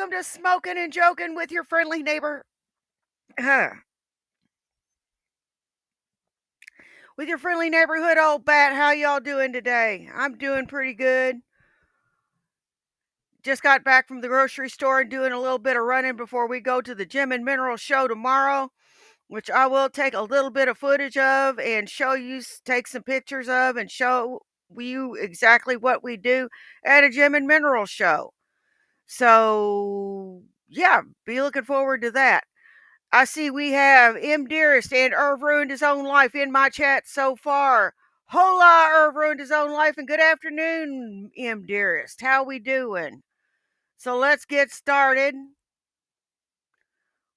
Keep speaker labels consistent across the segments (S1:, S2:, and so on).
S1: welcome to Smokin' and Jokin' with your friendly neighbor. With your friendly neighborhood old bat. How y'all doing today? I'm doing pretty good. Just got back from the grocery store and doing a little bit of running before we go to the Gem and Mineral show tomorrow, which I will take a little bit of footage of and show you, take some pictures of, and show you exactly what we do at a Gem and Mineral show. So, yeah, be looking forward to that. I see we have M. Dearest and Irv Ruined His Own Life in my chat so far. Hola, Irv Ruined His Own Life, and good afternoon, M. Dearest. How we doing? So let's get started.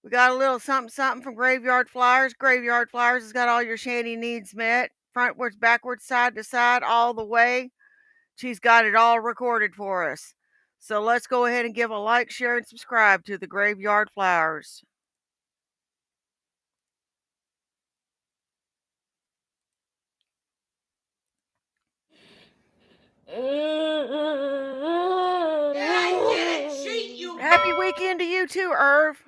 S1: We got a little something something from Graveyard Flowers. Graveyard Flowers has got all your shanty needs met. Frontwards, backwards, side to side, all the way. She's got it all recorded for us. So let's go ahead and give a like, share, and subscribe to the Graveyard Flowers. Happy weekend to you too, Irv.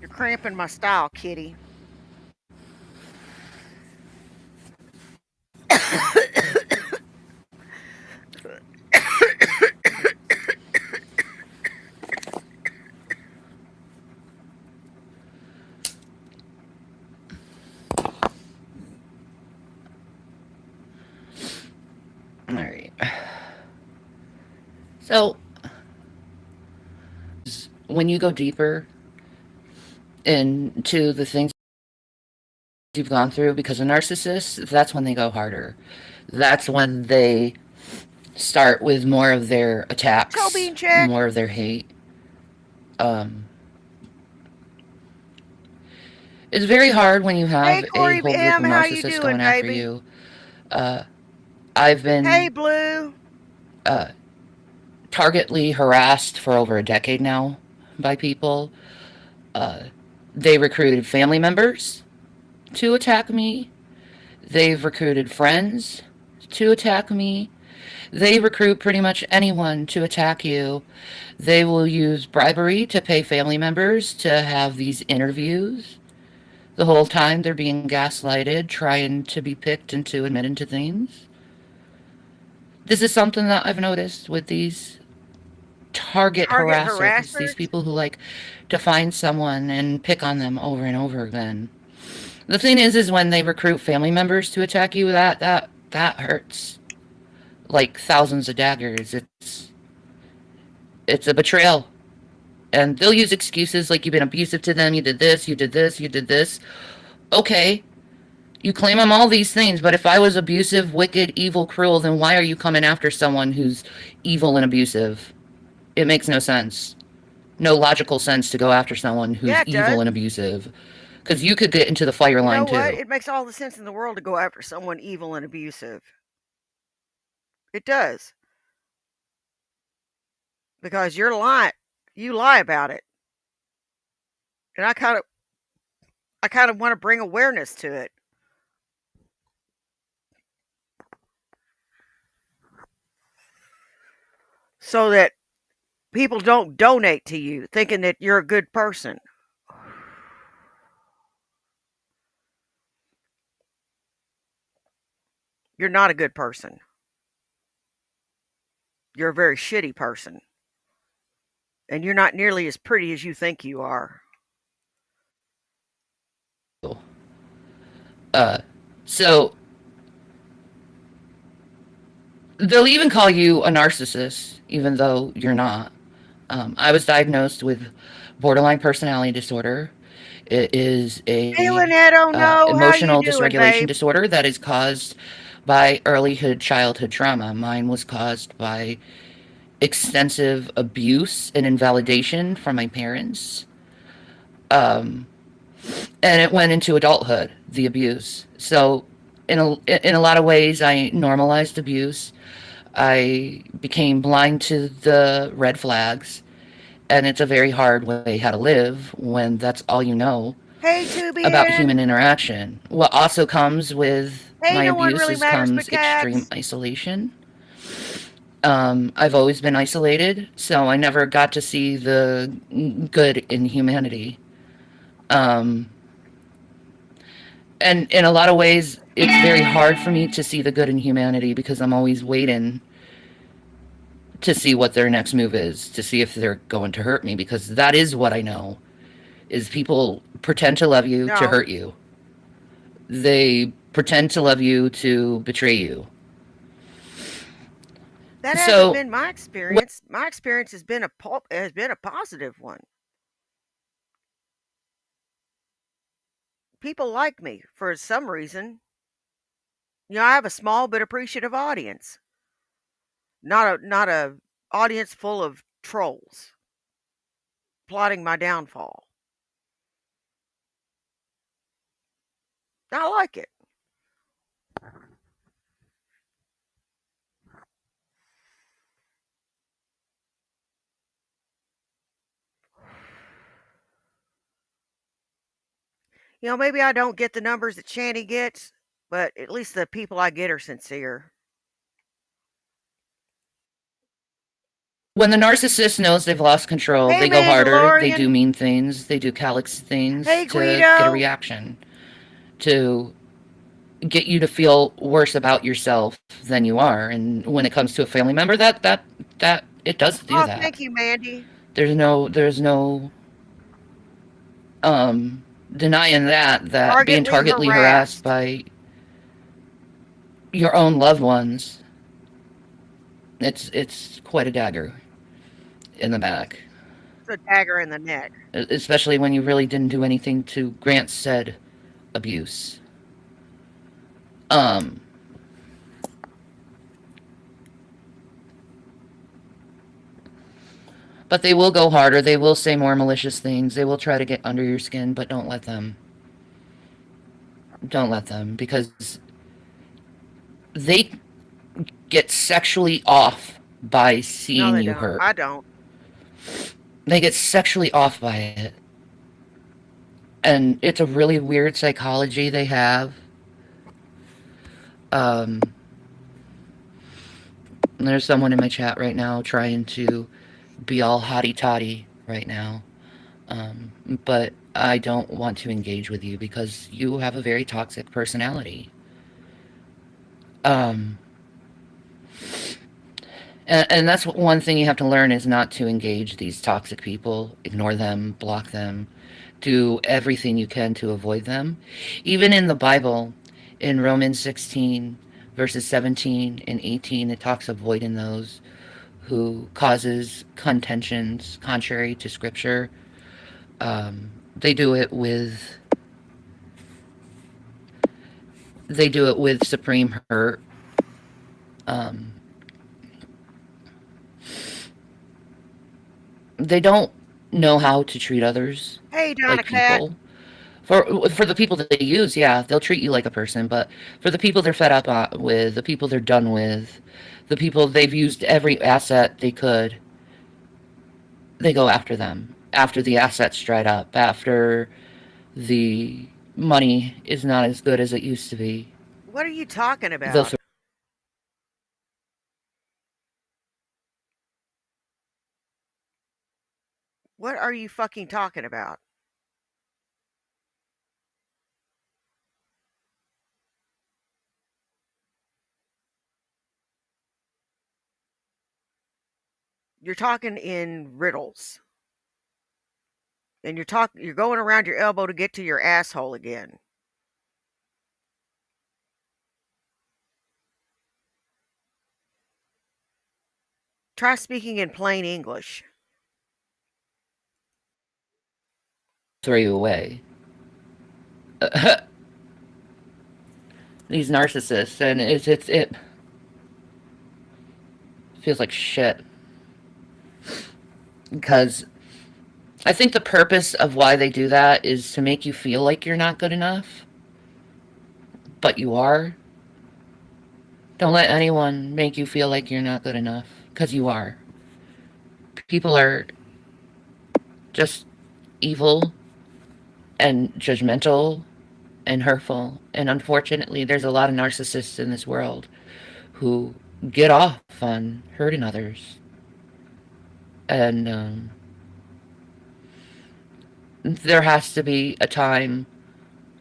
S1: You're cramping my style, kitty.
S2: All right. So, when you go deeper into the things you've gone through because of narcissists, that's when they go harder. That's when they start with more of their attacks, more of their hate. It's very hard when you have a whole group of narcissists going after you. I've been
S1: Blue.
S2: Targetly harassed for over a decade now by people. They recruited family members to attack me. They've recruited friends to attack me. They recruit pretty much anyone to attack you. They will use bribery to pay family members to have these interviews. The whole time they're being gaslighted, trying to be picked into admitting to things. This is something that I've noticed with these target harassers, these people who like to find someone and pick on them over and over again. The thing is when they recruit family members to attack you, that hurts. Like thousands of daggers. It's a betrayal. And they'll use excuses like you've been abusive to them, you did this, you did this, you did this. Okay, you claim I'm all these things, but if I was abusive, wicked, evil, cruel, then why are you coming after someone who's evil and abusive? It makes no sense. No logical sense to go after someone who's evil and abusive. Because you could get into the fire line too.
S1: What? It makes all the sense in the world to go after someone evil and abusive. It does. Because you're lying. You lie about it. And I kind of want to bring awareness to it. So that people don't donate to you thinking that you're a good person. You're not a good person. You're a very shitty person. And you're not nearly as pretty as you think you are.
S2: So they'll even call you a narcissist, even though you're not. I was diagnosed with borderline personality disorder. It is a emotional dysregulation disorder that is caused by early childhood trauma. Mine was caused by extensive abuse and invalidation from my parents. And it went into adulthood, the abuse. So in a lot of ways, I normalized abuse. I became blind to the red flags. And it's a very hard way how to live when that's all you know about human interaction. What also comes with
S1: Hey,
S2: My
S1: no one
S2: abuse
S1: really
S2: is
S1: matters
S2: comes
S1: but
S2: extreme
S1: cats.
S2: isolation. I've always been isolated, so I never got to see the good in humanity. Um, and in a lot of ways, it's very hard for me to see the good in humanity because I'm always waiting to see what their next move is, to see if they're going to hurt me, because that is what I know is people pretend to love you to
S1: No,
S2: hurt you. They pretend to love you to betray you.
S1: that hasn't
S2: So
S1: been my experience. My experience has been a positive one. People like me for some reason. I have a small but appreciative audience. Not a audience full of trolls plotting my downfall. I like it. Maybe I don't get the numbers that Shanny gets, but at least the people I get are sincere.
S2: when the narcissist knows they've lost control,
S1: Hey,
S2: they go harder, they do
S1: Mandalorian.
S2: mean things, they do callous things
S1: Hey,
S2: to get a
S1: Guido.
S2: reaction, to get you to feel worse about yourself than you are. And when it comes to a family member, that it does do
S1: Oh,
S2: that.
S1: thank you, Mandy.
S2: There's no denying that being
S1: Targetly
S2: targetly harassed
S1: harassed.
S2: by your own loved ones, it's quite a dagger in the back,
S1: It's a dagger in the neck.
S2: especially when you really didn't do anything to grant said abuse. Um, but they will go harder. They will say more malicious things. They will try to get under your skin, but don't let them. Don't let them, because they get sexually off by
S1: No,
S2: seeing
S1: they
S2: you
S1: don't.
S2: hurt.
S1: I don't.
S2: They get sexually off by it. And it's a really weird psychology they have. Um, there's someone in my chat right now trying to be all hotty toddy right now. But I don't want to engage with you because you have a very toxic personality. Um, and that's one thing you have to learn is not to engage these toxic people, ignore them, block them, do everything you can to avoid them. Even in the Bible, in Romans 16, verses 17 and 18, it talks avoiding those who causes contentions contrary to Scripture. They do it with supreme hurt. Um, they don't know how to treat others
S1: Hey, Donna
S2: like
S1: Cat.
S2: people. For the people that they use, yeah, they'll treat you like a person. But for the people they're fed up with, the people they're done with, the people they've used every asset they could, they go after them. After the assets dried up, after the money is not as good as it used to be,
S1: What are you talking
S2: they'll
S1: about? What are you fucking talking about? You're talking in riddles. And you're going around your elbow to get to your asshole again. Try speaking in plain English.
S2: throw you away. These narcissists, and it feels like shit because I think the purpose of why they do that is to make you feel like you're not good enough, but you are. Don't let anyone make you feel like you're not good enough, because you are. People are just evil and judgmental and hurtful. And unfortunately, there's a lot of narcissists in this world who get off on hurting others. And there has to be a time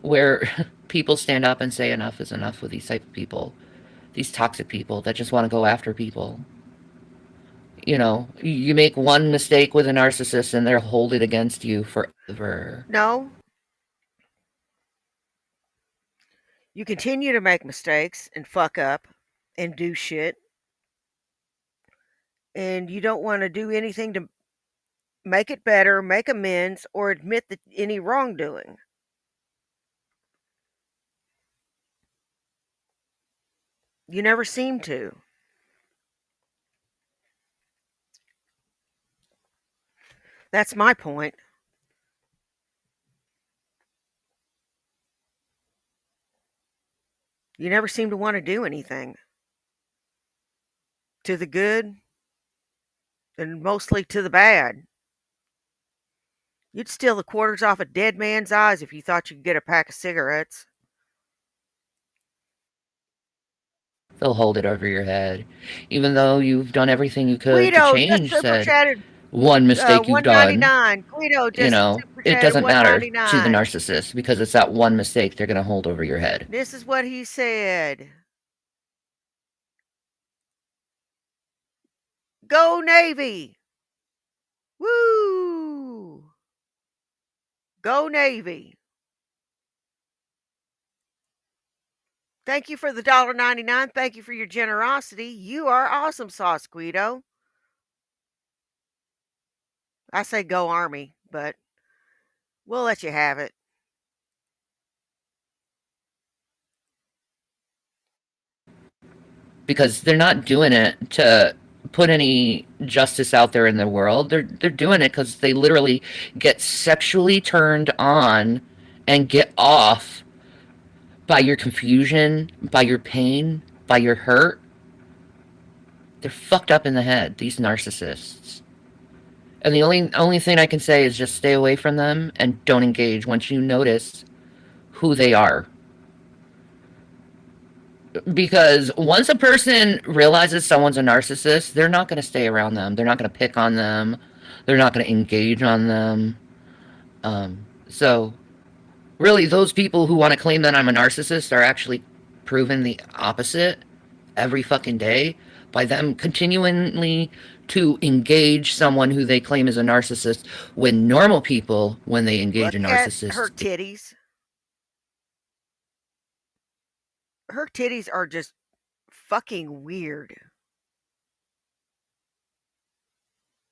S2: where people stand up and say enough is enough with these type of people, these toxic people that just want to go after people. You know, you make one mistake with a narcissist and they'll hold it against you forever.
S1: No, you continue to make mistakes and fuck up and do shit, and you don't want to do anything to make it better, make amends, or admit that any wrongdoing. You never seem to. That's my point. You never seem to want to do anything to the good and mostly to the bad. You'd steal the quarters off a dead man's eyes if you thought you could get a pack of cigarettes.
S2: They'll hold it over your head. Even though you've done everything you could to
S1: Guido just
S2: change
S1: super
S2: said
S1: chatted
S2: one mistake you've done,
S1: 199. Guido
S2: you
S1: just
S2: know,
S1: super
S2: it
S1: chatted
S2: doesn't matter to the
S1: 199.
S2: narcissist because it's that one mistake they're going to hold over your head.
S1: This is what he said. Go Navy! Woo! Go Navy! Thank you for the $1.99. Thank you for your generosity. You are awesome, Sauce Guido. I say go Army, but we'll let you have it.
S2: Because they're not doing it to put any justice out there in the world. They're doing it because they literally get sexually turned on and get off by your confusion, by your pain, by your hurt. They're fucked up in the head, these narcissists. And the only thing I can say is just stay away from them and don't engage once you notice who they are. Because once a person realizes someone's a narcissist, they're not going to stay around them. They're not going to pick on them. They're not going to engage on them. So, really, those people who want to claim that I'm a narcissist are actually proven the opposite every fucking day by them continually to engage someone who they claim is a narcissist when normal people, when they engage
S1: Look
S2: a
S1: at her
S2: narcissist,
S1: titties. Her titties are just fucking weird.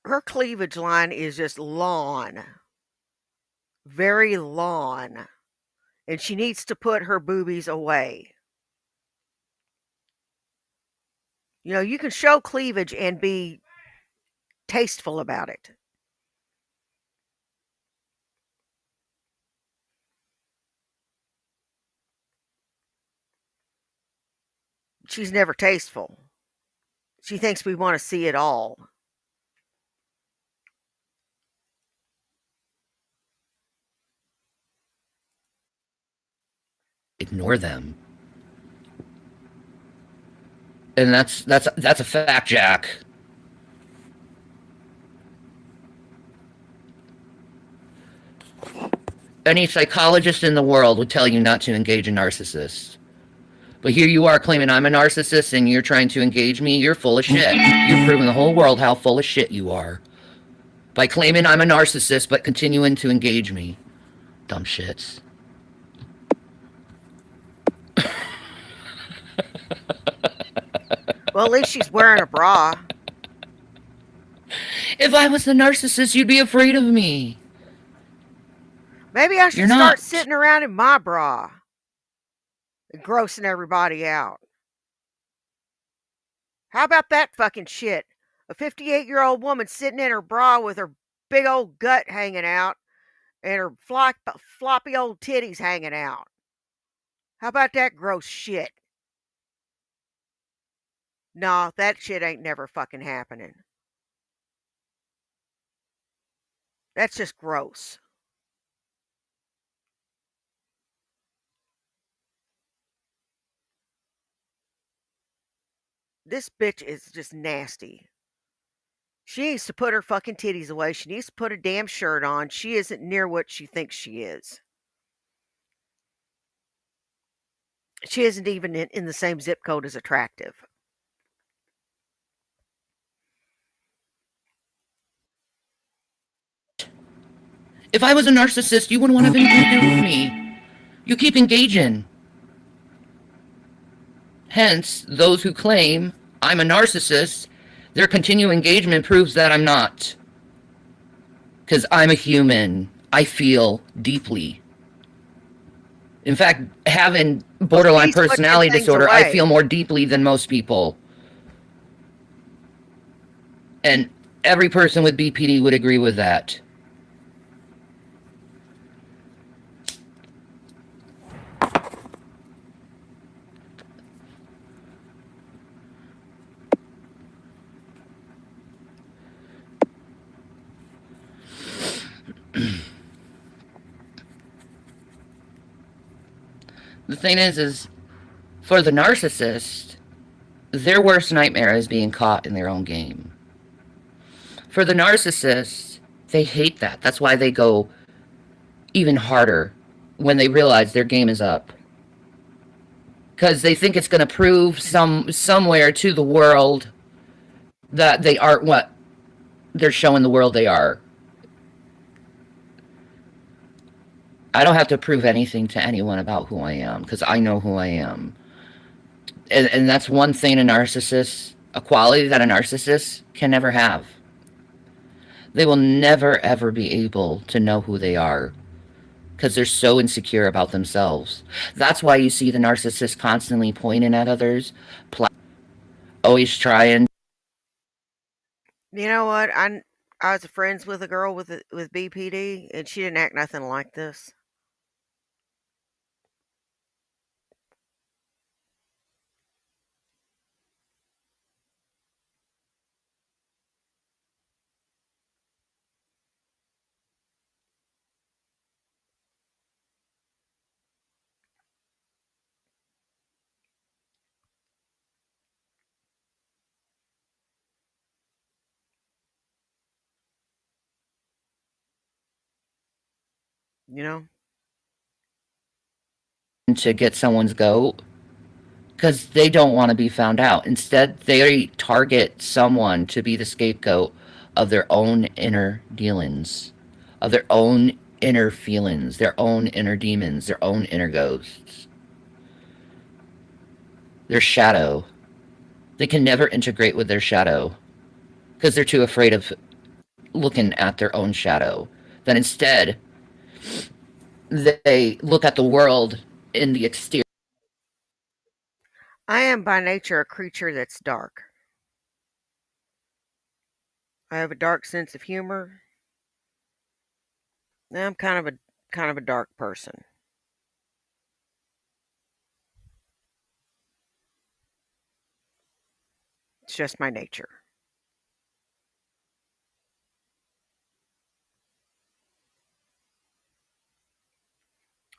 S1: Her cleavage line is just long, very long, and she needs to put her boobies away. You know, you can show cleavage and be tasteful about it. She's never tasteful. She thinks we want to see it all.
S2: ignore them. And that's a fact, Jack. Any psychologist in the world would tell you not to engage a narcissist. But here you are claiming I'm a narcissist and you're trying to engage me. You're full of shit. You're proving the whole world how full of shit you are by claiming I'm a narcissist but continuing to engage me. Dumb shits.
S1: Well, at least she's wearing a bra.
S2: If I was the narcissist, you'd be afraid of me.
S1: Maybe I
S2: You're
S1: should start
S2: not.
S1: sitting around in my bra and grossing everybody out. How about that fucking shit? A 58-year-old woman sitting in her bra with her big old gut hanging out and her floppy old titties hanging out. How about that gross shit? Nah, that shit ain't never fucking happening. That's just gross. This bitch is just nasty. She needs to put her fucking titties away. She needs to put a damn shirt on. She isn't near what she thinks she is. She isn't even in the same zip code as attractive.
S2: If I was a narcissist, you wouldn't want to have anything to do with me. You keep engaging. Hence, those who claim I'm a narcissist, their continued engagement proves that I'm not. Because I'm a human. I feel deeply. In fact, having
S1: Well,
S2: borderline
S1: please put them
S2: personality
S1: things
S2: disorder, I
S1: away.
S2: feel more deeply than most people. And every person with BPD would agree with that. The thing is for the narcissist, their worst nightmare is being caught in their own game. For the narcissist, they hate that. That's why they go even harder when they realize their game is up. Because they think it's going to prove somewhere to the world that they aren't what they're showing the world they are. I don't have to prove anything to anyone about who I am because I know who I am. And that's one thing a narcissist, a quality that a narcissist can never have. They will never ever be able to know who they are because they're so insecure about themselves. That's why you see the narcissist constantly pointing at others, always trying.
S1: You know what? I was friends with a girl with BPD, and she didn't act nothing like this. You know?
S2: To get someone's goat because they don't want to be found out. Instead, they target someone to be the scapegoat of their own inner dealings, of their own inner feelings, their own inner demons, their own inner ghosts, their shadow. They can never integrate with their shadow because they're too afraid of looking at their own shadow. Then instead, they look at the world in the exterior.
S1: I am by nature a creature that's dark. I have a dark sense of humor. I'm kind of a dark person. It's just my nature.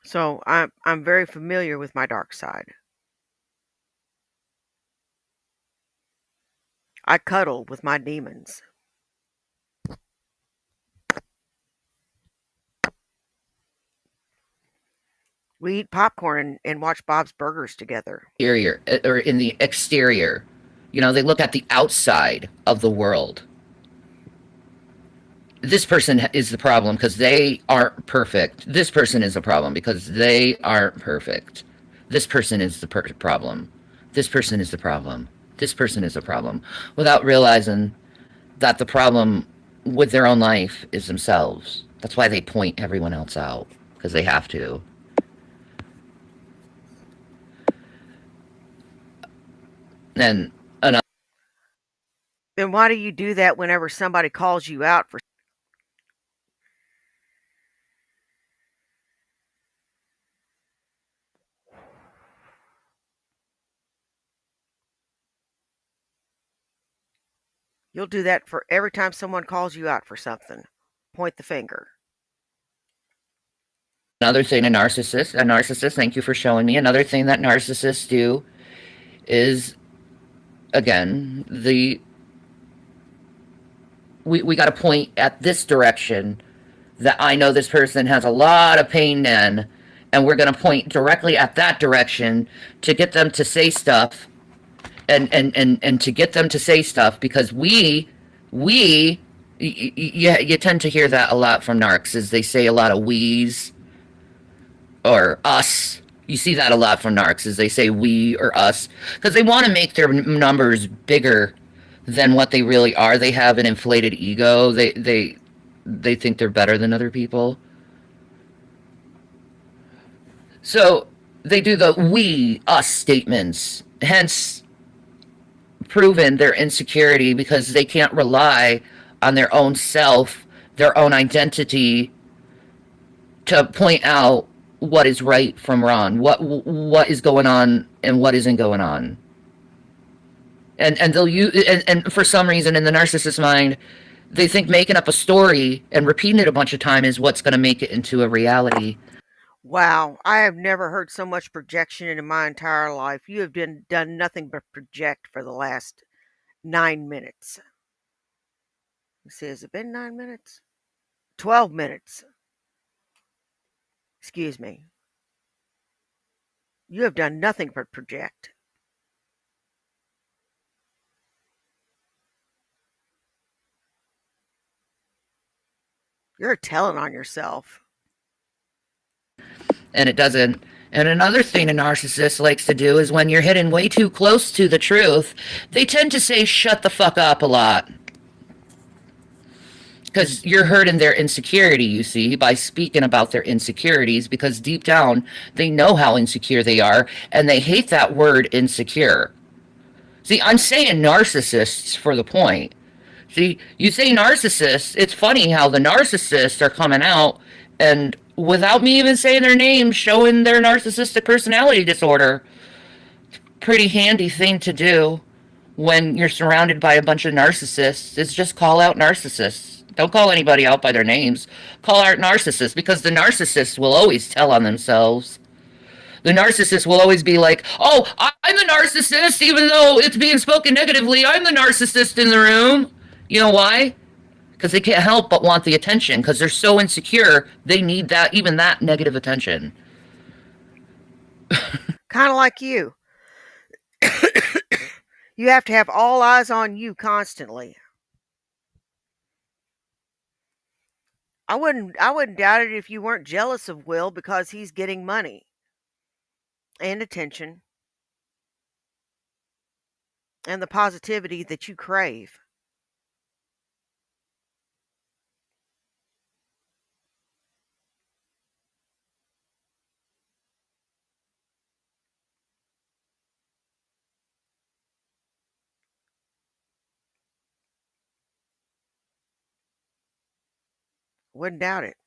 S1: So I'm very familiar with my dark side. I cuddle with my demons. We eat popcorn and watch Bob's Burgers together.
S2: Or in the exterior. You know, they look at the outside of the world. This person is the problem because they aren't perfect. This person is a problem because they aren't perfect. This person is the problem. This person is the problem. This person is a problem. Without realizing that the problem with their own life is themselves. That's why they point everyone else out because they have to. And another.
S1: Then why do you do that whenever somebody calls you out for? You'll do that for every time someone calls you out for something. Point the finger.
S2: Another thing thank you for showing me. Another thing that narcissists do is again, we got to point at this direction that I know this person has a lot of pain in, and we're going to point directly at that direction to get them to say stuff, and to get them to say stuff because we you tend to hear that a lot from narcs is they say a lot of we's or us. You see that a lot from narcs is they say we or us because they want to make their numbers bigger than what they really are. They have an inflated ego. They think they're better than other people. So they do the we us statements. Hence proven their insecurity because they can't rely on their own self, their own identity to point out what is right from wrong, what is going on and what isn't going on. And they'll use and for some reason in the narcissist mind, they think making up a story and repeating it a bunch of times is what's going to make it into a reality.
S1: Wow, I have never heard so much projection in my entire life. You have done nothing but project for the last 9 minutes. Let's see, has it been 9 minutes? 12 minutes. Excuse me. You have done nothing but project. You're telling on yourself.
S2: And it doesn't. And another thing a narcissist likes to do is when you're hitting way too close to the truth, they tend to say shut the fuck up a lot. Because you're hurting their insecurity, you see, by speaking about their insecurities, because deep down, they know how insecure they are, and they hate that word insecure. See, I'm saying narcissists for the point. See, you say narcissists, it's funny how the narcissists are coming out and without me even saying their name, showing their narcissistic personality disorder. Pretty handy thing to do when you're surrounded by a bunch of narcissists is just call out narcissists. Don't call anybody out by their names. Call out narcissists because the narcissists will always tell on themselves. The narcissist will always be like, oh, I'm the narcissist, even though it's being spoken negatively. I'm the narcissist in the room. You know why? Because they can't help but want the attention because they're so insecure they need that even that negative attention.
S1: Kind of like you. You have to have all eyes on you constantly. I wouldn't doubt it if you weren't jealous of Will because he's getting money and attention and the positivity that you crave. Wouldn't doubt it.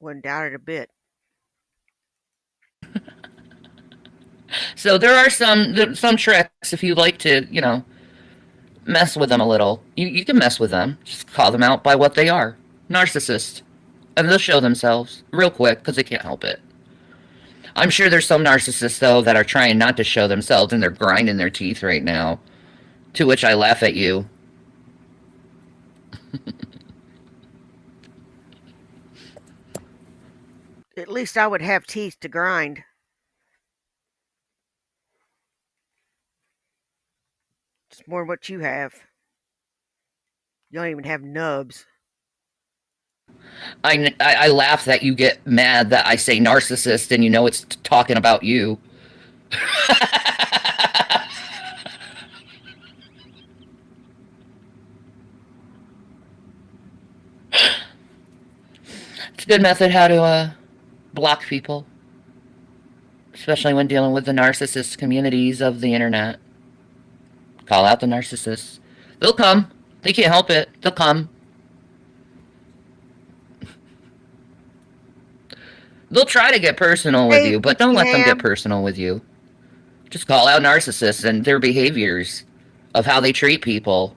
S1: Wouldn't doubt it a bit.
S2: So there are some tricks if you like to, mess with them a little. You can mess with them. Just call them out by what they are. Narcissist. And they'll show themselves real quick because they can't help it. I'm sure there's some narcissists, though, that are trying not to show themselves and they're grinding their teeth right now. To which I laugh at you.
S1: At least I would have teeth to grind. It's more than what you have. You don't even have nubs.
S2: I laugh that you get mad that I say narcissist and you know it's talking about you. It's a good method how to block people, especially when dealing with the narcissist communities of the internet. Call out the narcissists. They'll come. They can't help it. They'll come. They'll try to get personal with
S1: Hey,
S2: you, but don't
S1: Vicky
S2: let them get
S1: Ham.
S2: personal with you. Just call out narcissists and their behaviors of how they treat people.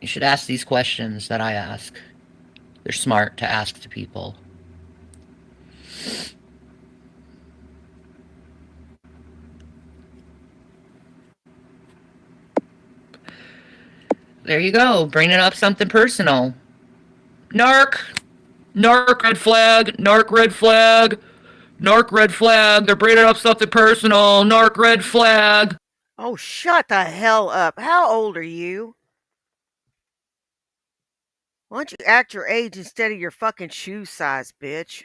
S2: You should ask these questions that I ask. They're smart to ask to people. There you go, bringing up something personal. Narc! Narc red flag! Narc red flag! Narc red flag! They're bringing up something personal! Narc red flag!
S1: Oh, shut the hell up. How old are you? Why don't you act your age instead of your fucking shoe size, bitch?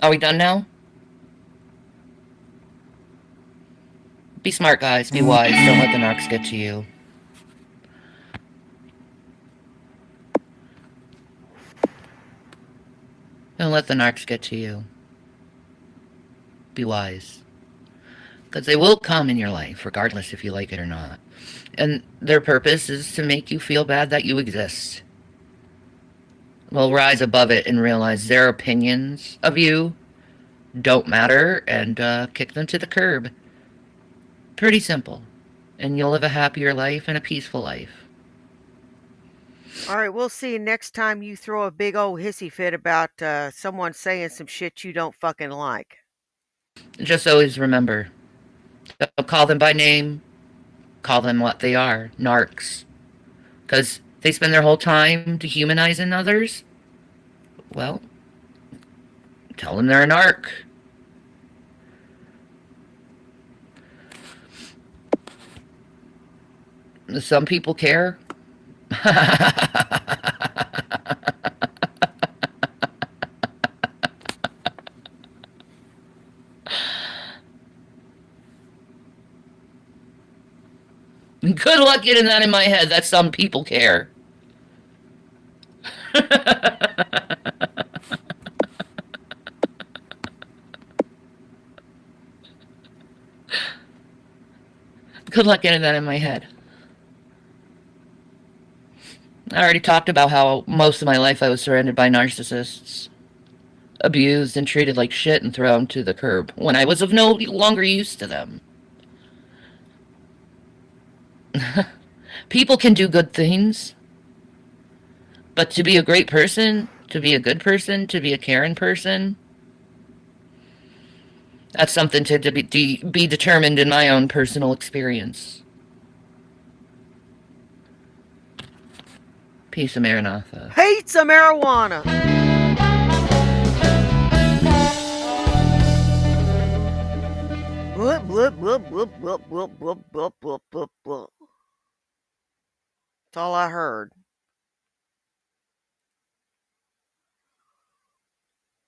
S2: Are we done now? Be smart, guys. Be wise. Don't let the narcs get to you. Don't let the narcs get to you. Be wise. Because they will come in your life, regardless if you like it or not. And their purpose is to make you feel bad that you exist. Well, rise above it and realize their opinions of you don't matter and kick them to the curb. Pretty simple. And you'll live a happier life and a peaceful life.
S1: All right, we'll see you next time you throw a big old hissy fit about someone saying some shit you don't fucking like.
S2: Just always remember, don't call them by name. Call them what they are, narcs. Because they spend their whole time dehumanizing others. Well, tell them they're a narc. Some people care. Good luck getting that in my head that some people care. Good luck getting that in my head. I already talked about how most of my life I was surrounded by narcissists. Abused and treated like shit and thrown to the curb when I was of no longer use to them. People can do good things. But to be a great person, to be a good person, to be a caring person, that's something to be determined in my own personal experience. Peace of Maranatha.
S1: Pizza marijuana. Blip, blip, blip, blip, blip, blip, blip, blip, blip, blip, blip. That's all I heard.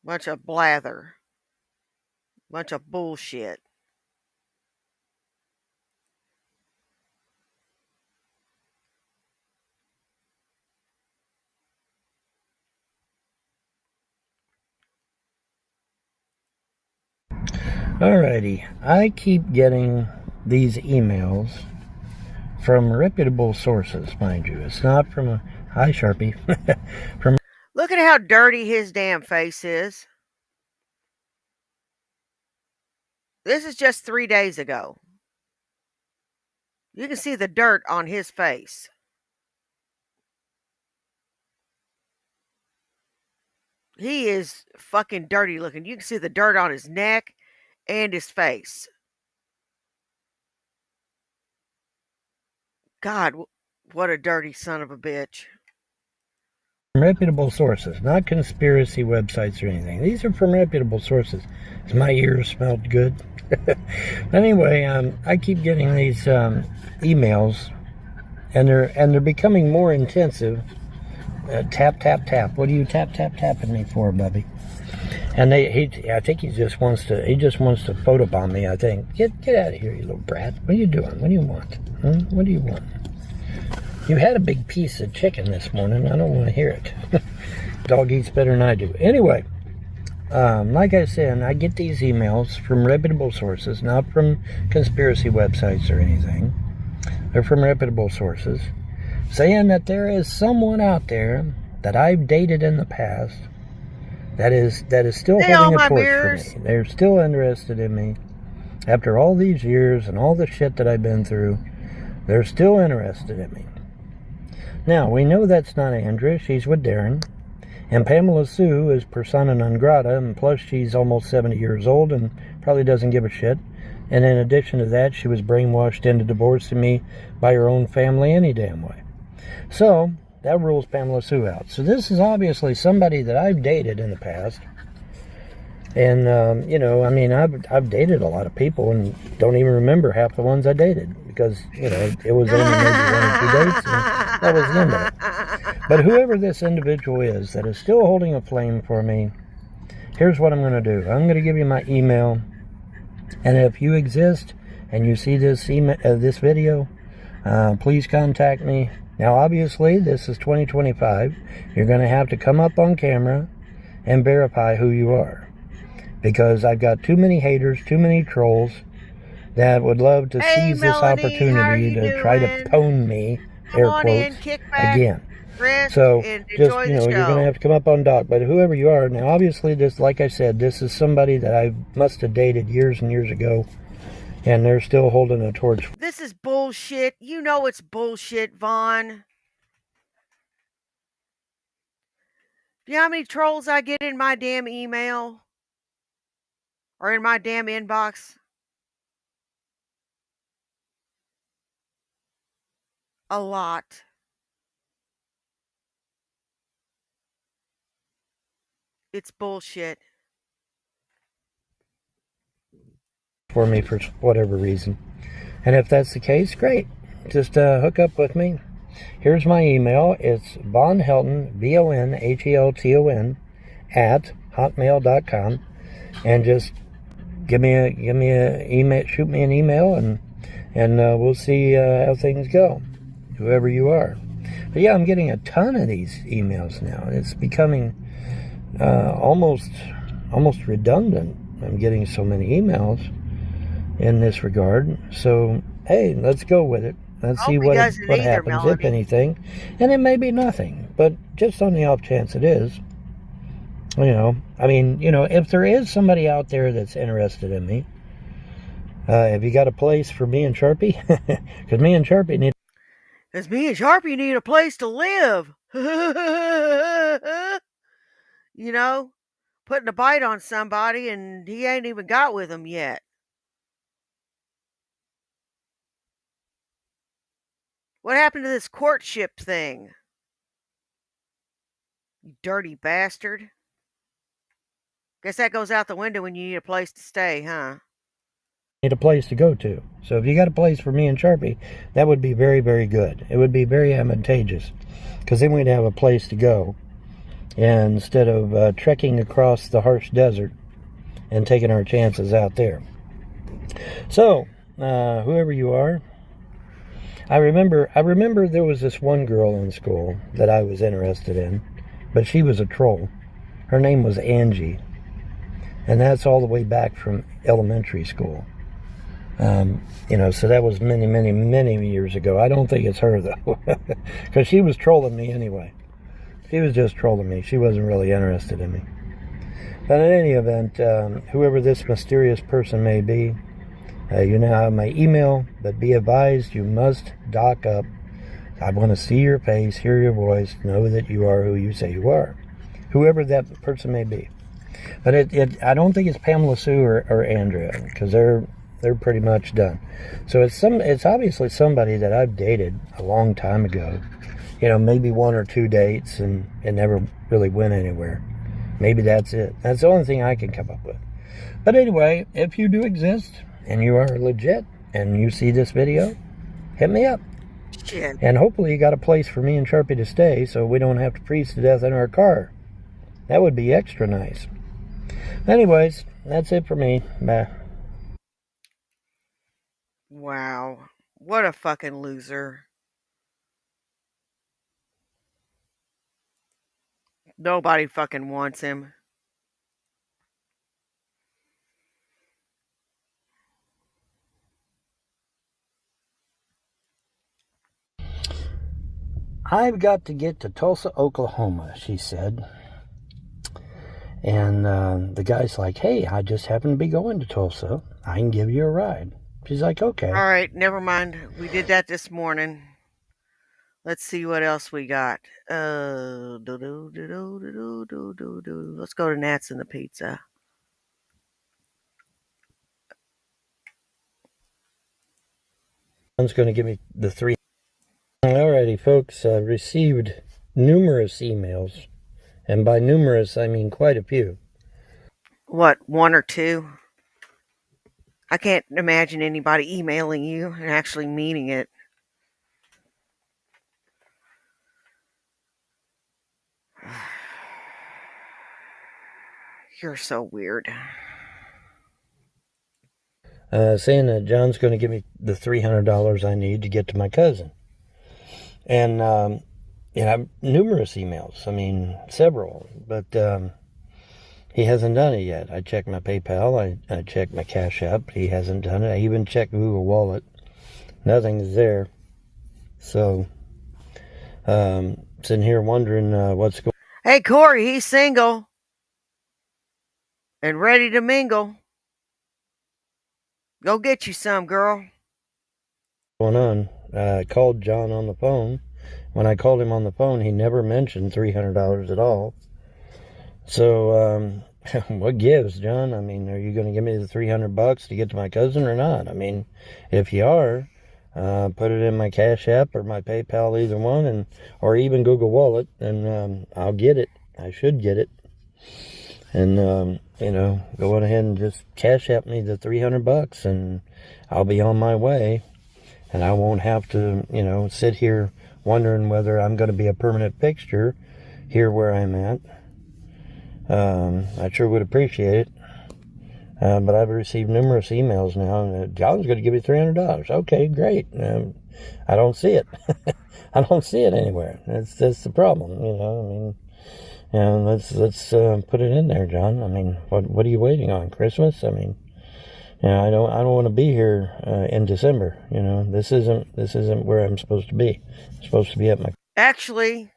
S1: Bunch of blather. Bunch of bullshit.
S3: Alrighty, I keep getting these emails from reputable sources, mind you. It's not from a hi Sharpie. from
S1: Look at how dirty his damn face is. This is just 3 days ago. You can see the dirt on his face. He is fucking dirty looking. You can see the dirt on his neck and his face. God, what a dirty son of a bitch.
S3: reputable sources, not conspiracy websites or anything. These are from reputable sources. Does my ears smelled good? Anyway, I keep getting these emails, and they're becoming more intensive. Tap, tap, tap. What are you tapping me for, Bubby? And I think he just wants to photobomb me. I think get out of here, you little brat. What are you doing? What do you want? What do you want? You had a big piece of chicken this morning. I don't want to hear it. Dog eats better than I do. Anyway, like I said, I get these emails from reputable sources, not from conspiracy websites or anything. They're from reputable sources, saying that there is someone out there that I've dated in the past that is still
S1: Hey, all
S3: holding a
S1: my
S3: torch for
S1: mirrors.
S3: me. They're still interested in me. After all these years and all the shit that I've been through, they're still interested in me. Now, we know that's not Andrea. She's with Darren. And Pamela Sue is persona non grata, and plus she's almost 70 years old and probably doesn't give a shit. And in addition to that, she was brainwashed into divorcing me by her own family any damn way. So, that rules Pamela Sue out. So this is obviously somebody that I've dated in the past. And, you know, I mean, I've dated a lot of people and don't even remember half the ones I dated. Because, you know, it was only maybe 1 or 2 dates, and that was the end of it. But whoever this individual is that is still holding a flame for me, here's what I'm going to do. I'm going to give you my email. And if you exist and you see this video, please contact me. Now, obviously, this is 2025. You're going to have to come up on camera and verify who you are. Because I've got too many haters, too many trolls that would love to seize this opportunity to try to pwn me, air quotes, again. So, just, you know, you're going to have to come up on doc. But whoever you are, now, obviously, this, like I said, this is somebody that I must have dated years and years ago. And they're still holding a torch.
S1: This is bullshit. You know it's bullshit, Vaughn. Do you know how many trolls I get in my damn email? Or in my damn inbox? A lot. It's bullshit.
S3: For me for whatever reason. And if that's the case, great. Just hook up with me. Here's my email. It's Von Helton, VonHelton, at hotmail.com. And just give me a email, shoot me an email, and we'll see how things go. Whoever you are. But yeah, I'm getting a ton of these emails now. It's becoming almost redundant. I'm getting so many emails in this regard. So hey, let's go with it. Let's see what happens, if anything. And it may be nothing, but just on the off chance it is, you know, I mean, you know, if there is somebody out there that's interested in me, have you got a place for me and Sharpie? Because me and Sharpie need
S1: a place to live. You know, putting a bite on somebody and he ain't even got with him yet. What happened to this courtship thing? You dirty bastard. Guess that goes out the window when you need a place to stay, huh?
S3: Need a place to go to. So if you got a place for me and Sharpie, that would be very, very good. It would be very advantageous. Because then we'd have a place to go. And instead of trekking across the harsh desert and taking our chances out there. So, whoever you are, I remember there was this one girl in school that I was interested in, but she was a troll. Her name was Angie, and that's all the way back from elementary school. You know, so that was many, many, many years ago. I don't think it's her, though, because she was trolling me anyway. She was just trolling me. She wasn't really interested in me. But in any event, whoever this mysterious person may be, you now have my email, but be advised you must dock up. I want to see your face, hear your voice, know that you are who you say you are. Whoever that person may be. But I don't think it's Pamela Sue or Andrea, because they're pretty much done. So it's obviously somebody that I've dated a long time ago. You know, maybe 1 or 2 dates, and it never really went anywhere. Maybe that's it. That's the only thing I can come up with. But anyway, if you do exist, and you are legit, and you see this video, hit me up.
S1: Shit.
S3: And hopefully you got a place for me and Sharpie to stay, so we don't have to freeze to death in our car. That would be extra nice. Anyways, that's it for me. Bye.
S1: Wow. What a fucking loser. Nobody fucking wants him.
S3: I've got to get to Tulsa, Oklahoma, she said. And the guy's like, hey, I just happen to be going to Tulsa. I can give you a ride. She's like, okay.
S1: All right, never mind. We did that this morning. Let's see what else we got. Let's go to Nats and the Pizza.
S3: John's going to give me the three. Alrighty, folks. I've received numerous emails. And by numerous, I mean quite a few.
S1: What, one or two? I can't imagine anybody emailing you and actually meaning it. You're so weird.
S3: Saying that John's going to give me the $300 I need to get to my cousin. And, numerous emails. I mean, several. But he hasn't done it yet. I checked my PayPal. I checked my Cash App. He hasn't done it. I even checked Google Wallet. Nothing is there. So, sitting here wondering what's going on.
S1: Hey, Corey, he's single and ready to mingle. Go get you some, girl.
S3: Going on. I called John on the phone. When I called him on the phone, he never mentioned $300 at all. So, what gives, John? I mean, are you going to give me the $300 to get to my cousin or not? I mean, if you are, put it in my Cash App or my PayPal, either one, or even Google Wallet, and I'll get it. I should get it. And, go on ahead and just Cash App me the $300, and I'll be on my way. And I won't have to, sit here wondering whether I'm going to be a permanent fixture here where I'm at. I sure would appreciate it. But I've received numerous emails now, and John's going to give me $300. Okay, great. I don't see it. I don't see it anywhere. That's the problem, I mean, let's put it in there, John. I mean, what are you waiting on? Christmas? I mean, I don't want to be here in December. This isn't where I'm supposed to be. I'm supposed to be at my.
S1: Actually,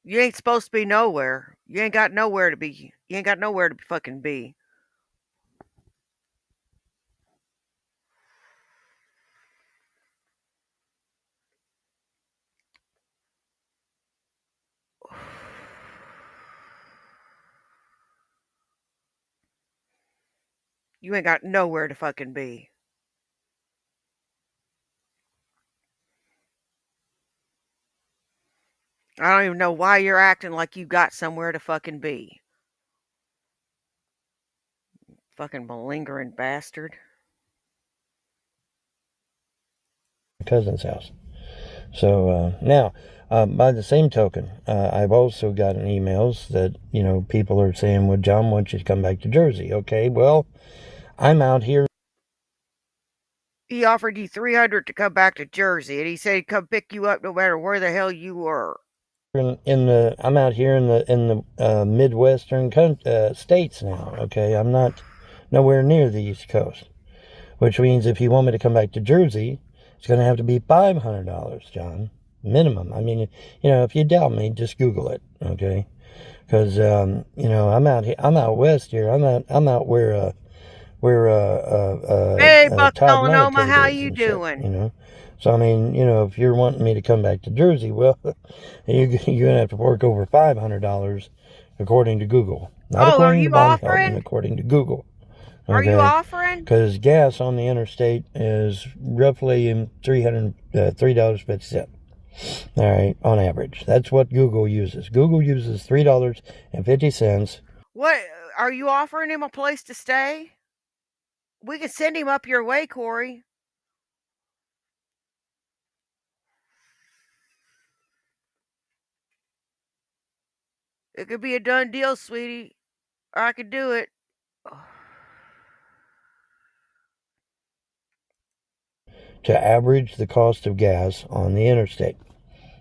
S1: you ain't supposed to be nowhere. You ain't got nowhere to be. You ain't got nowhere to fucking be. You ain't got nowhere to fucking be. I don't even know why you're acting like you got somewhere to fucking be. Fucking malingering bastard.
S3: Cousin's house. So now, by the same token, I've also gotten emails that people are saying, "Well, John wants you to come back to Jersey." Okay, well, I'm out here.
S1: He offered you $300 to come back to Jersey, and he said he'd come pick you up no matter where the hell you were.
S3: I'm out here in the Midwestern states now. Okay, I'm not nowhere near the East Coast, which means if you want me to come back to Jersey, it's going to have to be $500, John, minimum. I mean, if you doubt me, just Google it, okay? Because I'm out here. I'm out west here. I'm out where
S1: Hey, Buck
S3: Todd
S1: Melanoma,
S3: Medicaid
S1: how
S3: is
S1: you
S3: and shit,
S1: doing?
S3: So, I mean, if you're wanting me to come back to Jersey, well, you're going to have to work over $500 according to Google. Not
S1: Oh, are
S3: according to
S1: you
S3: Bonnie Helton,
S1: offering?
S3: according to Google.
S1: Are you
S3: Okay?
S1: offering?
S3: Because gas on the interstate is roughly $3.50. All right, on average. That's what Google uses. Google uses $3.50.
S1: What? Are you offering him a place to stay? We can send him up your way, Corey. It could be a done deal, sweetie. Or I could do it.
S3: To average the cost of gas on the interstate.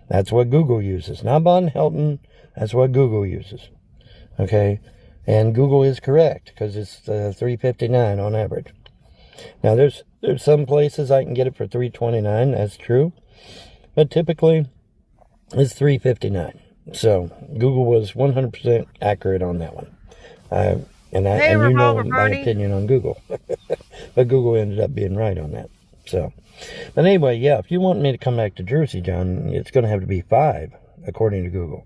S3: That's what Google uses. Not Bon Helton. That's what Google uses. Okay? And Google is correct because it's $3.59 on average. Now, there's some places I can get it for $3.29. That's true. But typically, it's $3.59. So Google was 100% accurate on that one.
S1: Hey,
S3: And you know
S1: Revolver
S3: my
S1: Bernie.
S3: opinion on Google, but Google ended up being right on that. So, but anyway, yeah, if you want me to come back to Jersey, John, it's going to have to be 5 according to Google.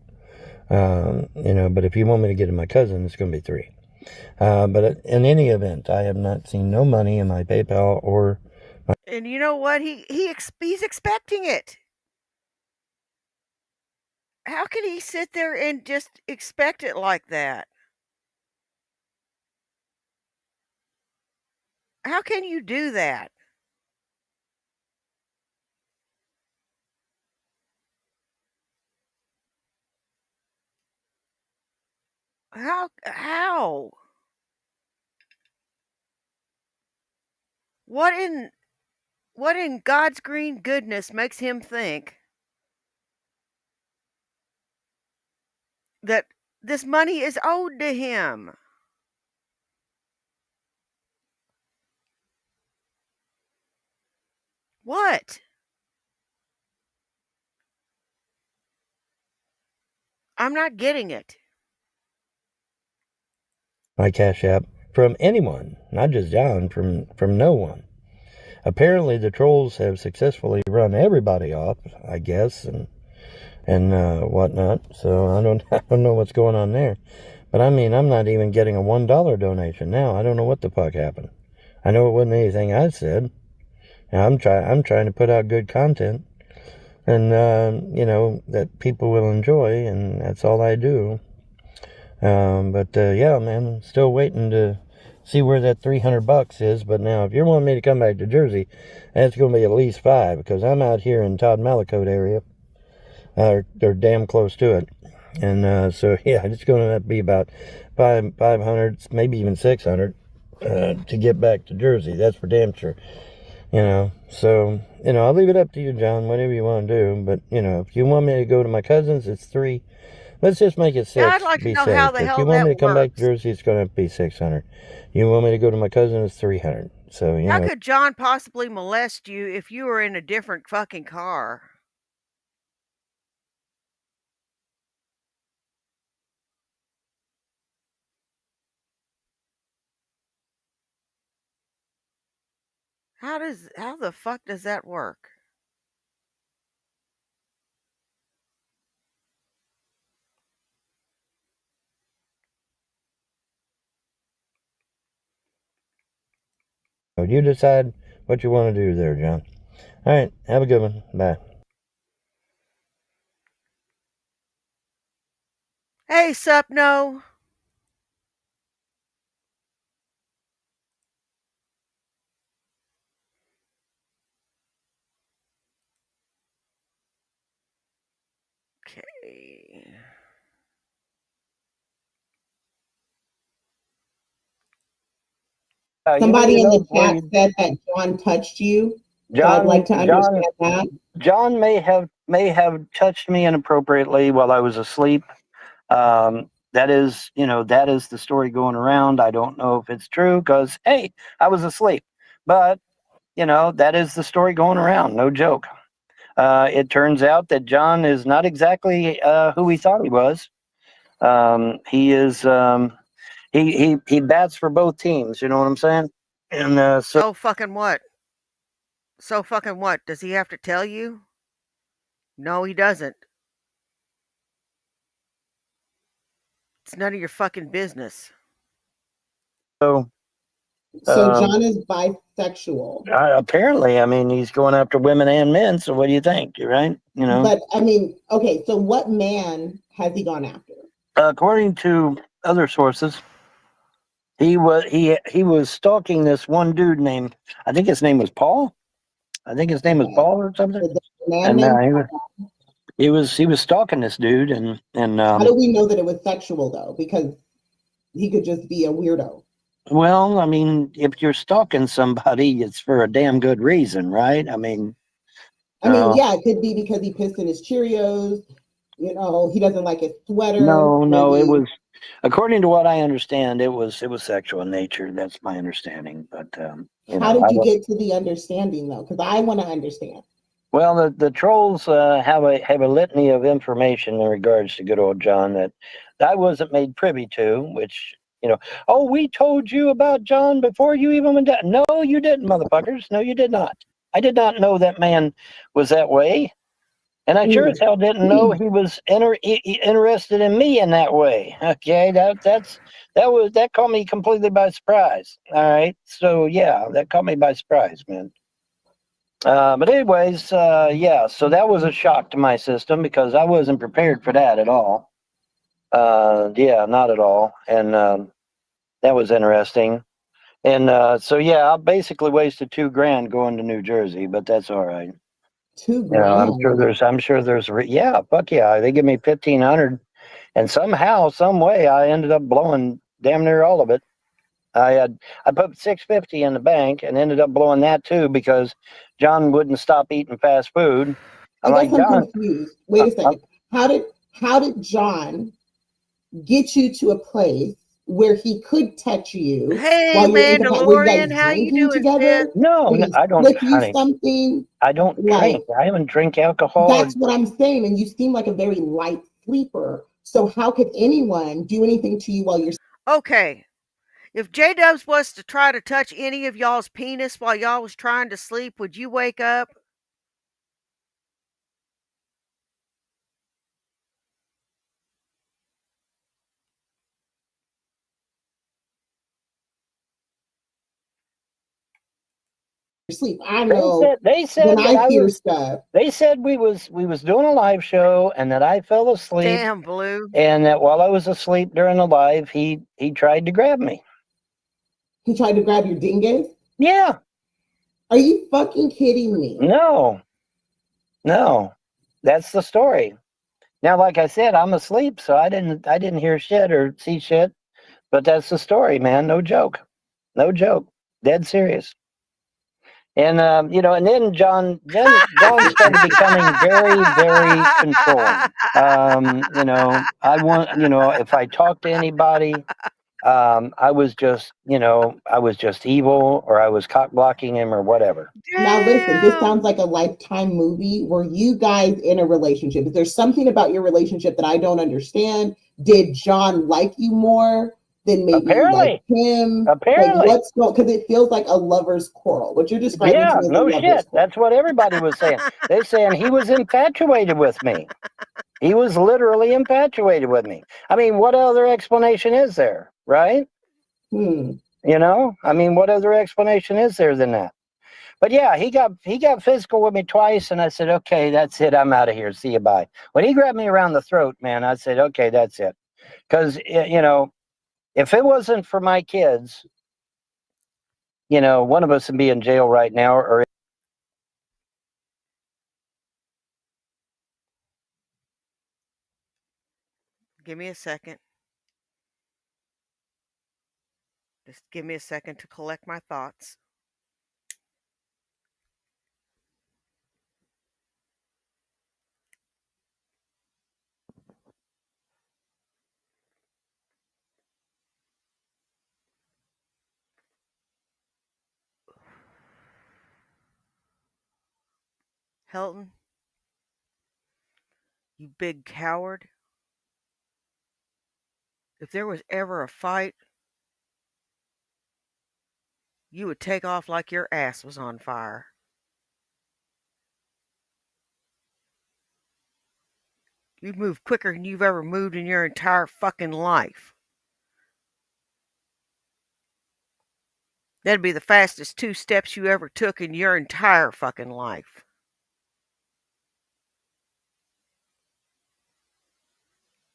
S3: But if you want me to get to my cousin, it's going to be 3. But in any event, I have not seen no money in my PayPal or.
S1: And you know what? He's expecting it. How can he sit there and just expect it like that? How can you do that? How? What in what in God's green goodness makes him think that this money is owed to him? What? I'm not getting it.
S3: My Cash App from anyone, not just John, from no one. Apparently, the trolls have successfully run everybody off, I guess, and whatnot. So I don't know what's going on there. But I mean, I'm not even getting a $1 donation now. I don't know what the fuck happened. I know it wasn't anything I said. I'm trying to put out good content, and that people will enjoy, and that's all I do. Yeah, man, still waiting to see where that $300 is. But now, if you want me to come back to Jersey, that's going to be at least 5 because I'm out here in Todd Malakote area. They're damn close to it, and so yeah, it's going to be about 500, maybe even 600 to get back to Jersey. That's for damn sure. So I'll leave it up to you, John. Whatever you want to do, but if you want me to go to my cousins, it's 3. Let's just make it 6.
S1: Yeah, I'd like to
S3: Be
S1: know
S3: safe.
S1: how the
S3: If you
S1: hell
S3: want me
S1: that
S3: to come back to
S1: works.
S3: Jersey, it's going to be 600. You want me to go to my cousin, it's 300. So
S1: How could John possibly molest you if you were in a different fucking car? How the fuck does that work?
S3: you decide what you want to do there, John. All right, have a good one. Bye.
S1: Hey, Supno. Okay.
S4: Somebody in the chat said that John touched you. So I'd like to understand that.
S3: John may have touched me inappropriately while I was asleep. That is the story going around. I don't know if it's true because hey, I was asleep, but that is the story going around. No joke. It turns out that John is not exactly who we thought he was. He is he bats for both teams. You know what I'm saying? And so
S1: So fucking what? So fucking what? Does he have to tell you? No, he doesn't. It's none of your fucking business.
S3: so
S4: So John is bisexual.
S3: apparently, I mean, he's going after women and men. So what do you think? You're right.
S4: But I mean, okay, so what man has he gone after?
S3: According to other sources, he was stalking this one dude named, I think his name was Paul. I think his name was
S4: Okay.
S3: Paul or something.
S4: So there's a man
S3: And
S4: named
S3: he was stalking this dude, and
S4: How do we know that it was sexual though? Because he could just be a weirdo.
S3: well, I mean, if you're stalking somebody, it's for a damn good reason, right? I mean,
S4: yeah, it could be because he pissed in his Cheerios. He doesn't like his sweater.
S3: no, it
S4: Maybe.
S3: was, according to what I understand, it was sexual in nature. That's my understanding. But
S4: How did you get to the understanding though? Because I want to understand.
S3: Well, the trolls have a litany of information in regards to good old John that I wasn't made privy to. Which, oh, we told you about John before you even went down. No, you didn't, motherfuckers. No, you did not. I did not know that man was that way, and I sure as hell didn't know he was interested in me in that way. Okay, that caught me completely by surprise. All right, so yeah, that caught me by surprise, man. But anyways, yeah, so that was a shock to my system because I wasn't prepared for that at all. Yeah, not at all. And that was interesting. And so, yeah, I basically wasted $2,000 going to New Jersey, but that's all right.
S4: Two
S3: You know,
S4: grand.
S3: I'm sure there's, yeah, fuck yeah. They give me 1,500, and somehow, some way, I ended up blowing damn near all of it. I put 650 in the bank and ended up blowing that too because John wouldn't stop eating fast food.
S4: I
S3: I'm
S4: guess
S3: like,
S4: I'm
S3: John,
S4: confused. Wait a second. How did John get you to a place where he could touch you
S1: Hey,
S4: while you're incapacitated? Were you
S1: Mandalorian,
S4: guys
S1: how you
S4: drinking
S1: doing, sis?
S4: together?
S3: no,
S4: Did
S3: no,
S4: he
S3: I don't,
S4: slip you
S3: honey.
S4: something?
S3: I don't
S4: Like,
S3: drink. I haven't drink alcohol.
S4: that's what I'm saying. And you seem like a very light sleeper. So how could anyone do anything to you while you're
S1: Okay, if J Dubs was to try to touch any of y'all's penis while y'all was trying to sleep, would you wake up?
S4: asleep? I
S3: They
S4: know
S3: said they
S4: when
S3: said that
S4: I
S3: I
S4: hear
S3: was.
S4: stuff.
S3: They said we was doing a live show and that I fell asleep
S1: Damn, Blue.
S3: and that while I was asleep during the live, he tried to grab me.
S4: He tried to grab your dingus.
S3: Yeah,
S4: Are you fucking kidding me?
S3: no, no, that's the story. Now, like I said, I'm asleep, so I didn't hear shit or see shit. But that's the story, man. No joke, no joke, dead serious. And and then John started becoming very, very controlling. I want, if I talked to anybody, I was just evil, or I was cock blocking him, or whatever.
S4: Now listen, this
S1: Damn.
S4: sounds like a Lifetime movie. Were you guys in a relationship? Is there something about your relationship that I don't understand? Did John like you more than maybe you liked
S3: Apparently,
S4: him? Like
S3: apparently,
S4: what's going, because it feels like a lover's quarrel. What you're describing to
S3: yeah,
S4: me is a
S3: no
S4: lover's
S3: shit.
S4: quarrel.
S3: That's what everybody was saying. They saying he was infatuated with me. He was literally infatuated with me. I mean, what other explanation is there, right?
S4: Hmm.
S3: I mean, what other explanation is there than that? But yeah, he got physical with me twice, and I said, okay, that's it. I'm out of here. See you, bye. When he grabbed me around the throat, man, I said, okay, that's it. Because if it wasn't for my kids, one of us would be in jail right now, or
S1: Give me a second. Just give me a second to collect my thoughts. Helton, you big coward. If there was ever a fight, you would take off like your ass was on fire. You'd move quicker than you've ever moved in your entire fucking life. That'd be the fastest 2 steps you ever took in your entire fucking life.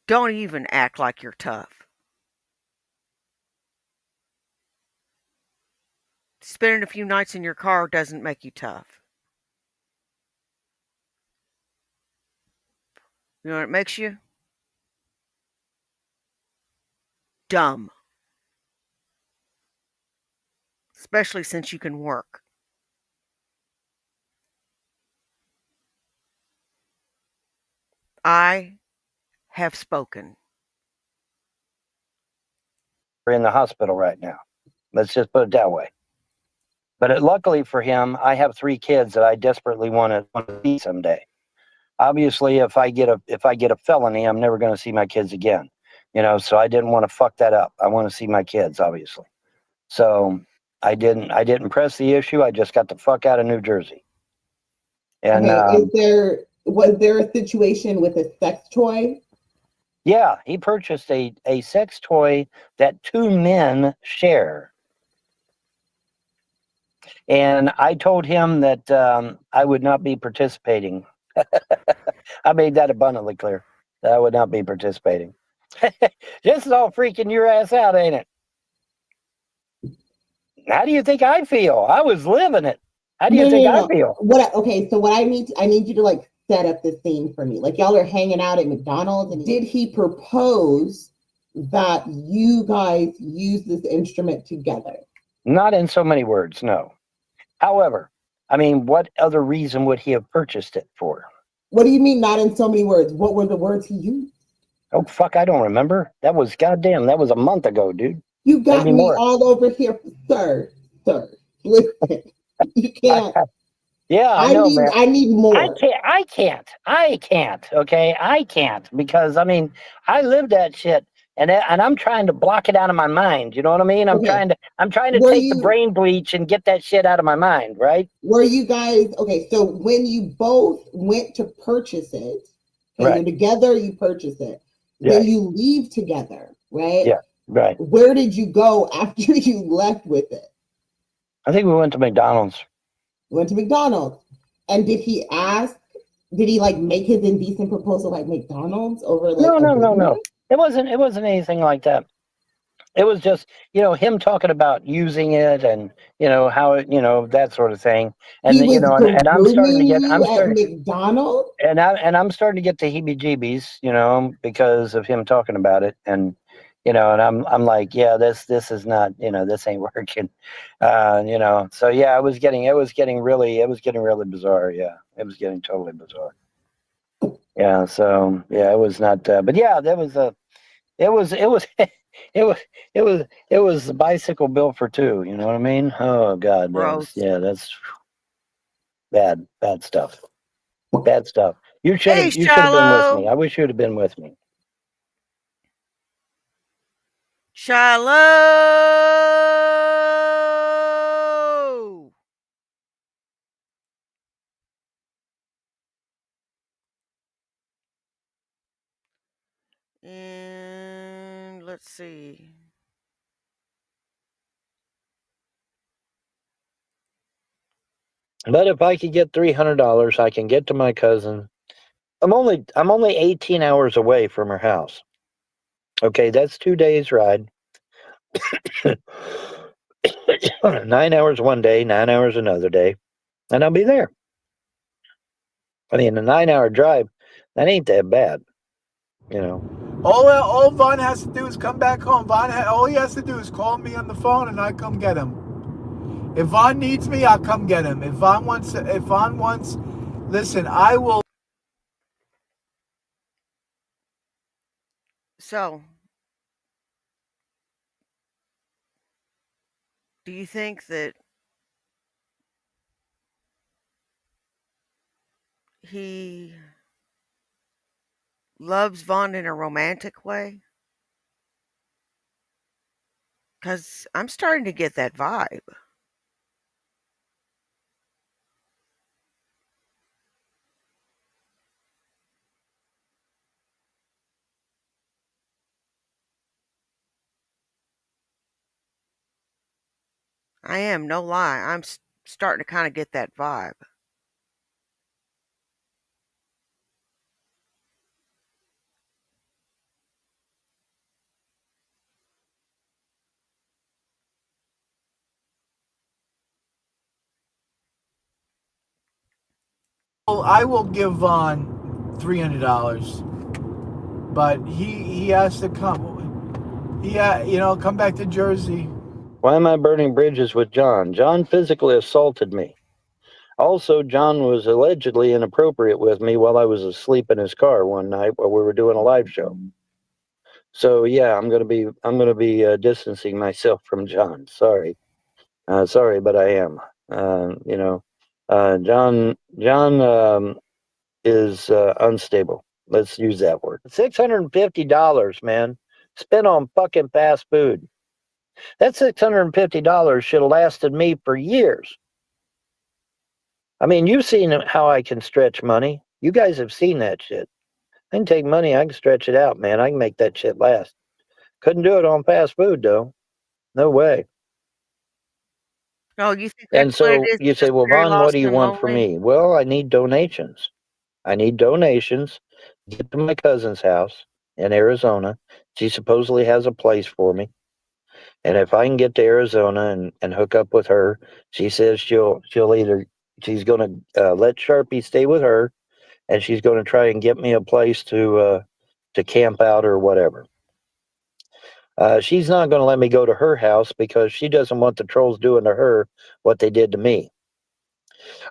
S1: Don't even act like you're tough. Spending a few nights in your car doesn't make you tough. You know what it makes you? Dumb. Especially since you can work. I have spoken.
S3: in the hospital right now. Let's just put it that way. But luckily for him, I have 3 kids that I desperately want to see someday. Obviously, if I get a felony, I'm never going to see my kids again. So I didn't want to fuck that up. I want to see my kids, obviously. So I didn't press the issue. I just got the fuck out of New Jersey. And
S4: Okay, was there a situation with a sex toy?
S3: yeah, he purchased a sex toy that 2 men share. And I told him that I would not be participating. I made that abundantly clear that I would not be participating. This is all freaking your ass out, ain't it? How do you think I feel? I was living it. How do you think I feel?
S4: So what I need you to like set up the scene for me. Like y'all are hanging out at McDonald's, and did he propose that you guys use this instrument together?
S3: Not in so many words, no. However, I mean, what other reason would he have purchased it for?
S4: What do you mean, not in so many words? What were the words he used?
S3: Oh, fuck, I don't remember. That was a month ago, dude.
S4: You got
S3: Maybe
S4: me
S3: more.
S4: all over here, sir. Listen, you can't.
S3: Yeah, I know, man.
S4: I need more.
S3: I can't. Okay, I can't because I mean, I live that shit, and I'm trying to block it out of my mind. You know what I mean? I'm trying to take the brain bleach and get that shit out of my mind, right?
S4: Were you guys okay? So when you both went to purchase it, okay,
S3: right?
S4: You're together, you purchase it, then you leave together, right?
S3: Yeah, right.
S4: Where did you go after you left with it?
S3: I think we went to McDonald's.
S4: Went to McDonald's, and did he ask? Did he like make his indecent proposal like McDonald's over like?
S3: No. It wasn't anything like that. It was just, him talking about using it and, how it, that sort of thing. And, and I'm starting to get,
S4: at McDonald's.
S3: And I'm starting to get the heebie-jeebies, because of him talking about it. And, and I'm like, yeah, this is not, this ain't working. So yeah, it was getting really bizarre. Yeah. It was getting totally bizarre. Yeah. So yeah, it was not, but yeah, that was it was it was the bicycle built for 2. You know what I mean? Oh God, that's bad stuff. Bad stuff. You should have been with me. I wish you'd have been with me.
S1: Shiloh. And let's see.
S3: But if I could get $300, I can get to my cousin. I'm only 18 hours away from her house. Okay, that's 2 days ride. 9 hours one day, 9 hours another day, and I'll be there. I mean, a 9-hour drive, that ain't that bad,
S5: All Vaughn has to do is come back home. All he has to do is call me on the phone, and I come get him. If Vaughn needs me, I'll come get him. If Vaughn wants, listen, I will.
S1: So, do you think that he loves Vaughn in a romantic way? Because I'm starting to get that vibe. I am, no lie. I'm starting to kind of get that vibe.
S5: I will give Vaughn $300, but he has to come. Come back to Jersey.
S3: Why am I burning bridges with John? John physically assaulted me. Also, John was allegedly inappropriate with me while I was asleep in his car one night while we were doing a live show. So yeah, I'm gonna be distancing myself from John. Sorry. Sorry, but I am. You know, John is unstable. Let's use that word. $650, man, spent on fucking fast food. That $650 should have lasted me for years. I mean, you've seen how I can stretch money. You guys have seen that shit. I can take money, I can stretch it out, man. I can make that shit last. Couldn't do it on fast food, though. No way.
S1: Oh, you think that's
S3: And
S1: what it
S3: so
S1: is?
S3: you
S1: It's
S3: say,
S1: just
S3: well,
S1: very
S3: Vaughn, what do
S1: lost
S3: you
S1: and
S3: want from
S1: lonely?
S3: me? Well, I need donations. I need donations to get to my cousin's house in Arizona. She supposedly has a place for me. And if I can get to Arizona and hook up with her, she says she'll either she's going to let Sharpie stay with her, and she's going to try and get me a place to camp out or whatever. She's not going to let me go to her house because she doesn't want the trolls doing to her what they did to me.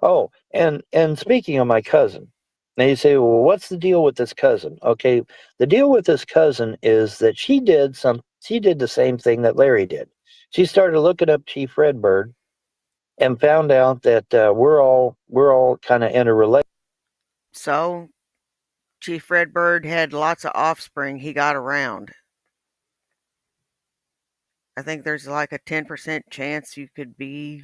S3: Oh, and speaking of my cousin, now you say, well, what's the deal with this cousin? Okay, the deal with this cousin is that she did the same thing that Larry did. She started looking up Chief Redbird and found out that we're all kind of interrelated.
S1: So, Chief Redbird had lots of offspring he got around. I think there's like a 10% chance you could be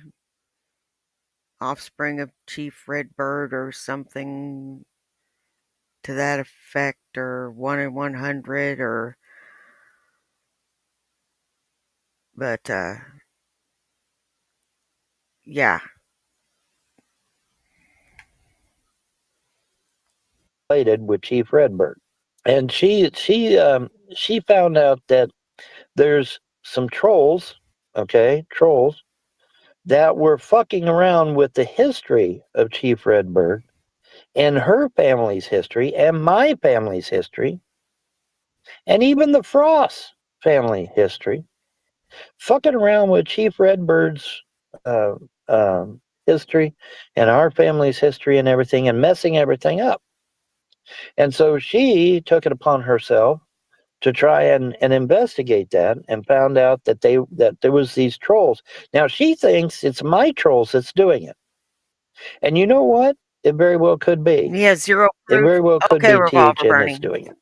S1: offspring of Chief Redbird or something to that effect, or 1 in 100, or but yeah.
S3: With Chief Redbird, and she found out that there's some trolls, okay, trolls that were fucking around with the history of Chief Redbird and her family's history and my family's history and even the Frost family history, fucking around with Chief Redbird's uh, history and our family's history and everything and messing everything up. And so she took it upon herself to try and investigate that and found out that there was these trolls. Now she thinks it's my trolls that's doing it. And you know what? It very well could be.
S1: He has zero
S3: It
S1: proof.
S3: very well could
S1: Okay,
S3: be
S1: Revolver
S3: THN that's
S1: Bernie.
S3: doing it.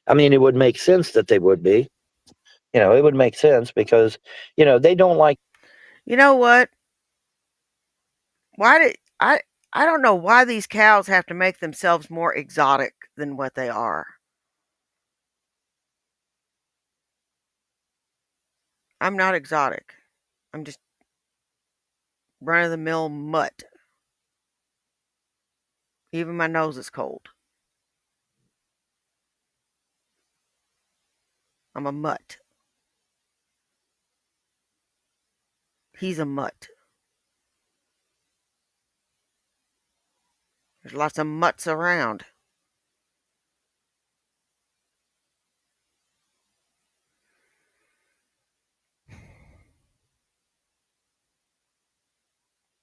S3: I mean, it would make sense that they would be. You know, it would make sense because, they don't like
S1: You know what? Why did I don't know why these cows have to make themselves more exotic than what they are. I'm not exotic. I'm just run of the mill mutt. Even my nose is cold. I'm a mutt. He's a mutt. There's lots of mutts around.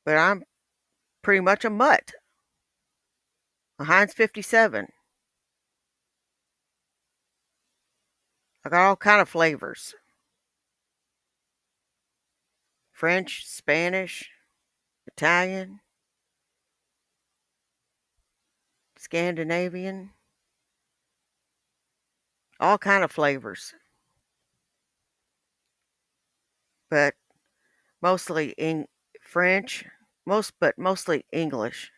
S1: But I'm pretty much a mutt. A Heinz 57. I got all kind of flavors. French, Spanish, Italian, Scandinavian, all kind of flavors. But mostly in French, mostly English.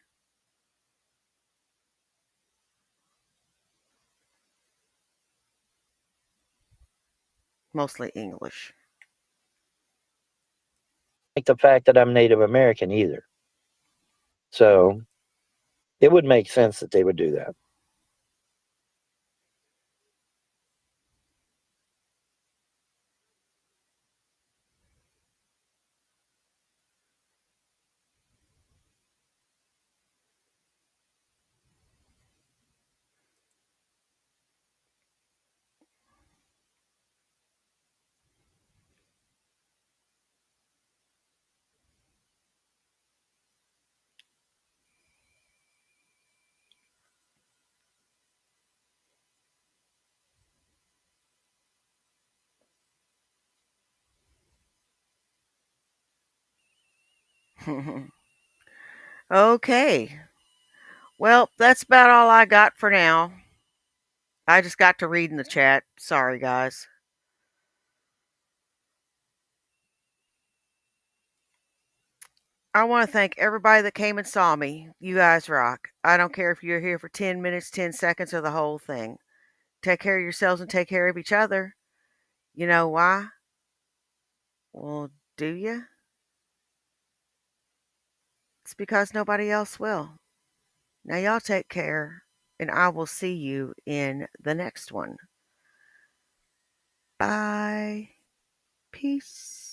S1: Mostly English.
S3: the fact that I'm Native American either. So it would make sense that they would do that.
S1: Okay. Well, that's about all I got for now. I just got to read in the chat. Sorry, guys. I want to thank everybody that came and saw me. You guys rock. I don't care if you're here for 10 minutes, 10 seconds, or the whole thing. Take care of yourselves and take care of each other. You know why? Well, do you? It's because nobody else will. Now, y'all take care, and I will see you in the next one. Bye. Peace.